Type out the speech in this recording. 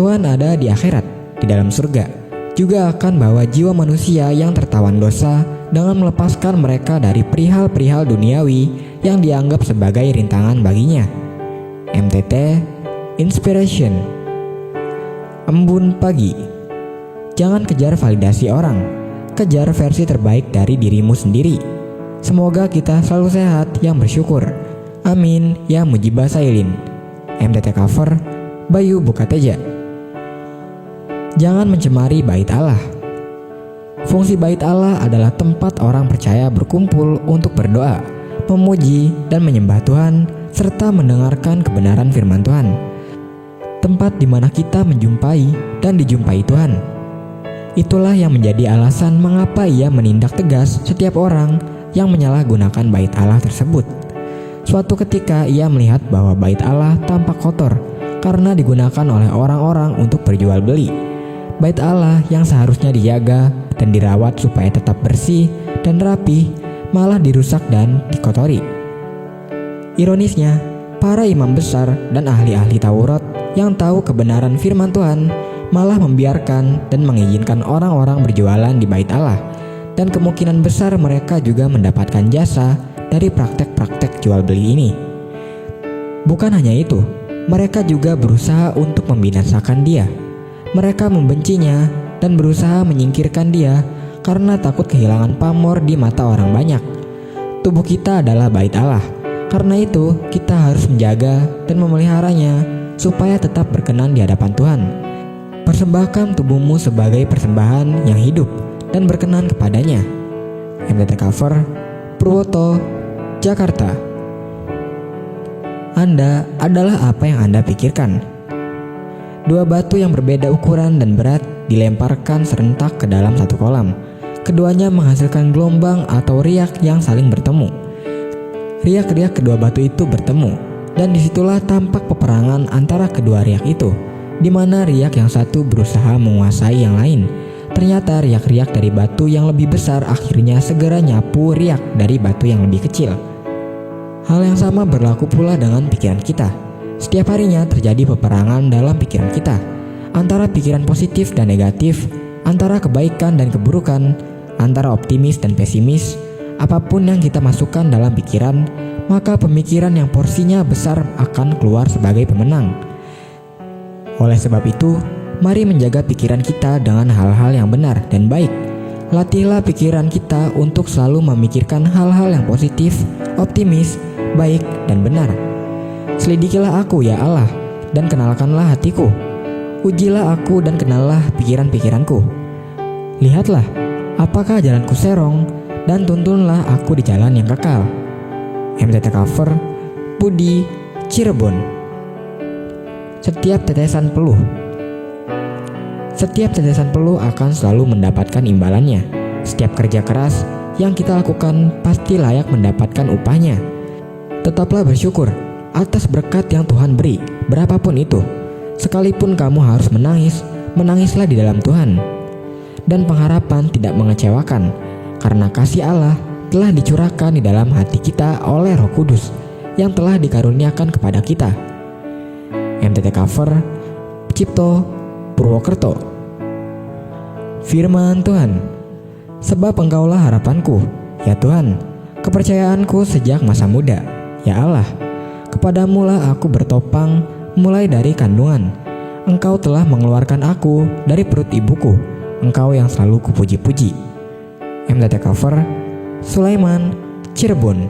Tuhan ada di akhirat, di dalam surga, juga akan bawa jiwa manusia yang tertawan dosa dengan melepaskan mereka dari perihal-perihal duniawi yang dianggap sebagai rintangan baginya. MTT Inspiration. Embun pagi. Jangan kejar validasi orang, kejar versi terbaik dari dirimu sendiri. Semoga kita selalu sehat yang bersyukur. Amin ya Mujibah Sailin. MTT Cover Bayu Bukateja. Jangan mencemari bait Allah. Fungsi bait Allah adalah tempat orang percaya berkumpul untuk berdoa, memuji dan menyembah Tuhan, serta mendengarkan kebenaran firman Tuhan. Tempat di mana kita menjumpai dan dijumpai Tuhan. Itulah yang menjadi alasan mengapa ia menindak tegas setiap orang yang menyalahgunakan bait Allah tersebut. Suatu ketika ia melihat bahwa bait Allah tampak kotor karena digunakan oleh orang-orang untuk berjual beli. Bait Allah yang seharusnya dijaga dan dirawat supaya tetap bersih dan rapi malah dirusak dan dikotori. Ironisnya, para imam besar dan ahli-ahli Taurat yang tahu kebenaran firman Tuhan malah membiarkan dan mengizinkan orang-orang berjualan di bait Allah, dan kemungkinan besar mereka juga mendapatkan jasa dari praktek-praktek jual beli ini. Bukan hanya itu, mereka juga berusaha untuk membinasakan dia. Mereka membencinya dan berusaha menyingkirkan dia karena takut kehilangan pamor di mata orang banyak. Tubuh kita adalah bait Allah. Karena itu, kita harus menjaga dan memeliharanya supaya tetap berkenan di hadapan Tuhan. Persembahkan tubuhmu sebagai persembahan yang hidup dan berkenan kepadanya. MTT Cover Purwoto, Jakarta. Anda adalah apa yang Anda pikirkan. Dua batu yang berbeda ukuran dan berat dilemparkan serentak ke dalam satu kolam. Keduanya menghasilkan gelombang atau riak yang saling bertemu. Riak-riak kedua batu itu bertemu, dan disitulah tampak peperangan antara kedua riak itu, di mana riak yang satu berusaha menguasai yang lain. Ternyata riak-riak dari batu yang lebih besar akhirnya segera nyapu riak dari batu yang lebih kecil. Hal yang sama berlaku pula dengan pikiran kita. Setiap harinya terjadi peperangan dalam pikiran kita, antara pikiran positif dan negatif, antara kebaikan dan keburukan, antara optimis dan pesimis. Apapun yang kita masukkan dalam pikiran, maka pemikiran yang porsinya besar akan keluar sebagai pemenang. Oleh sebab itu, mari menjaga pikiran kita dengan hal-hal yang benar dan baik. Latihlah pikiran kita untuk selalu memikirkan hal-hal yang positif, optimis, baik, dan benar. Selidikilah aku ya Allah, dan kenalkanlah hatiku. Ujilah aku dan kenallah pikiran-pikiranku. Lihatlah, apakah jalanku serong, dan tuntunlah aku di jalan yang kekal. MTT Cover Budi, Cirebon. Setiap tetesan peluh. Setiap tetesan peluh akan selalu mendapatkan imbalannya. Setiap kerja keras yang kita lakukan pasti layak mendapatkan upahnya. Tetaplah bersyukur atas berkat yang Tuhan beri, berapapun itu. Sekalipun kamu harus menangis, menangislah di dalam Tuhan. Dan pengharapan tidak mengecewakan, karena kasih Allah telah dicurahkan di dalam hati kita oleh Roh Kudus yang telah dikaruniakan kepada kita. MTT Cover Cipto, Purwokerto. Firman Tuhan. Sebab Engkaulah harapanku, ya Tuhan, kepercayaanku sejak masa muda, ya Allah. Kepadamulah aku bertopang mulai dari kandungan. Engkau telah mengeluarkan aku dari perut ibuku. Engkau yang selalu kupuji-puji. MTT Cover Sulaiman, Cirebon.